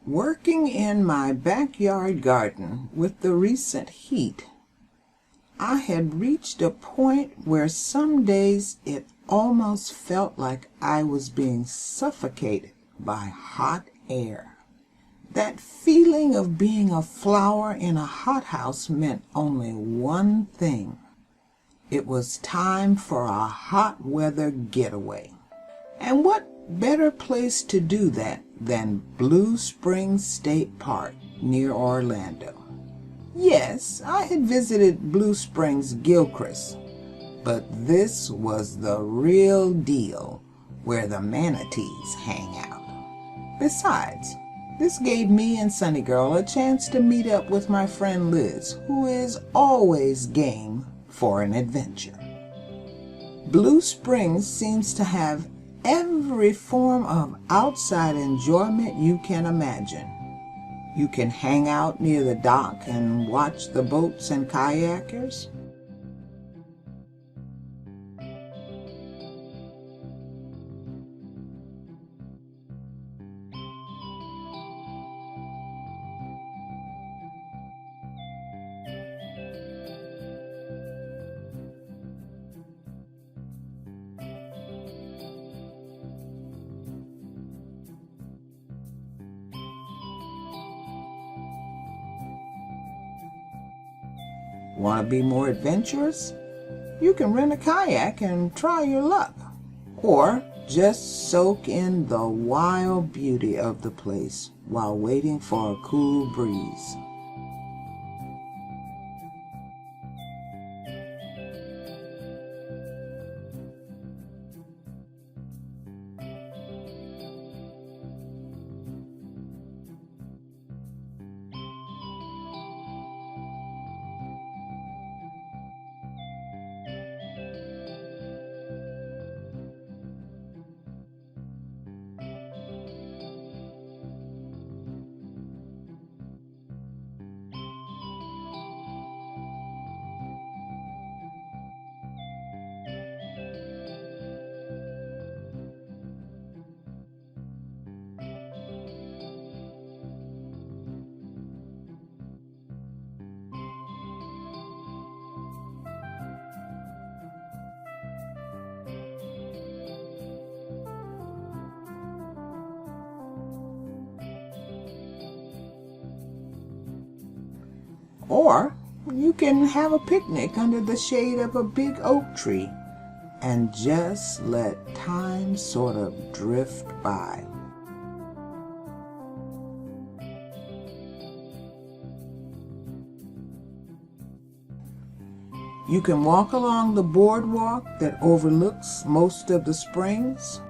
Working in my backyard garden with the recent heat, I had reached a point where some days it almost felt like I was being suffocated by hot air. That feeling of being a flower in a hothouse meant only one thing. It was time for a hot weather getaway. And what better place to do that than Blue Springs State Park near Orlando? Yes, I had visited Blue Springs Gilchrist, but this was the real deal where the manatees hang out. Besides, this gave me and Sunny Girl a chance to meet up with my friend Liz, who is always game for an adventure. Blue Springs seems to have every form of outside enjoyment you can imagine. You can hang out near the dock and watch the boats and kayakers. Want to be more adventurous? You can rent a kayak and try your luck. Or just soak in the wild beauty of the place while waiting for a cool breeze. Or you can have a picnic under the shade of a big oak tree and just let time sort of drift by. You can walk along the boardwalk that overlooks most of the springs.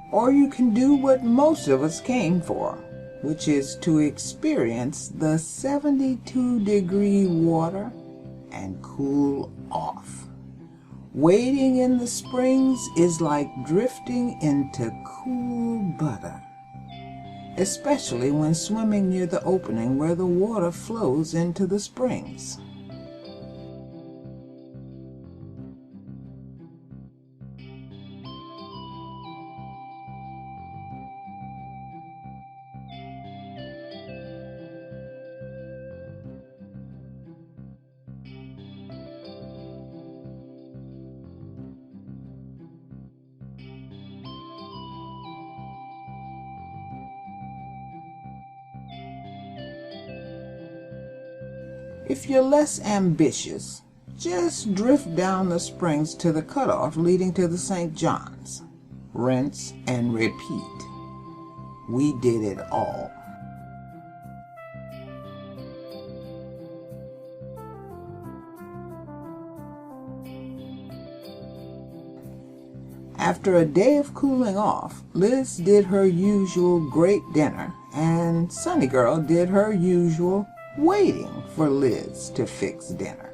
Or you can do what most of us came for, which is to experience the 72-degree water and cool off. Wading in the springs is like drifting into cool butter, especially when swimming near the opening where the water flows into the springs. If you're less ambitious, just drift down the springs to the cutoff leading to the St. John's. Rinse and repeat. We did it all. After a day of cooling off, Liz did her usual great dinner, and Sunny Girl did her usual waiting for Liz to fix dinner.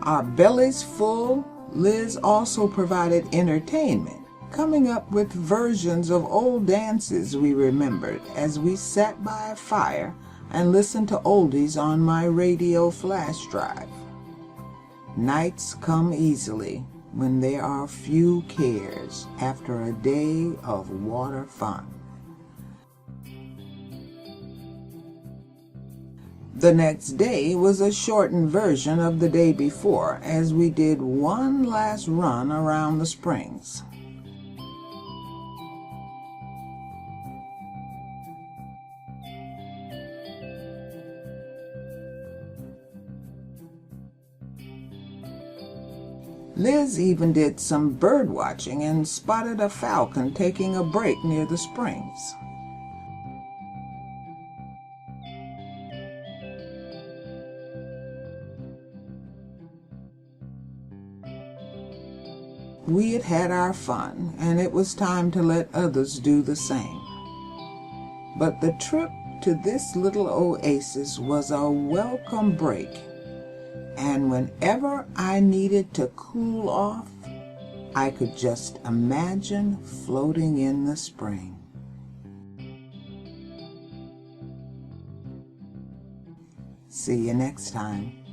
Our bellies full, Liz also provided entertainment, coming up with versions of old dances we remembered as we sat by a fire and listen to oldies on my radio flash drive. Nights come easily when there are few cares after a day of water fun. The next day was a shortened version of the day before, as we did one last run around the springs. Liz even did some bird watching and spotted a falcon taking a break near the springs. We had had our fun, and it was time to let others do the same. But the trip to this little oasis was a welcome break, and whenever I needed to cool off, I could just imagine floating in the spring. See you next time.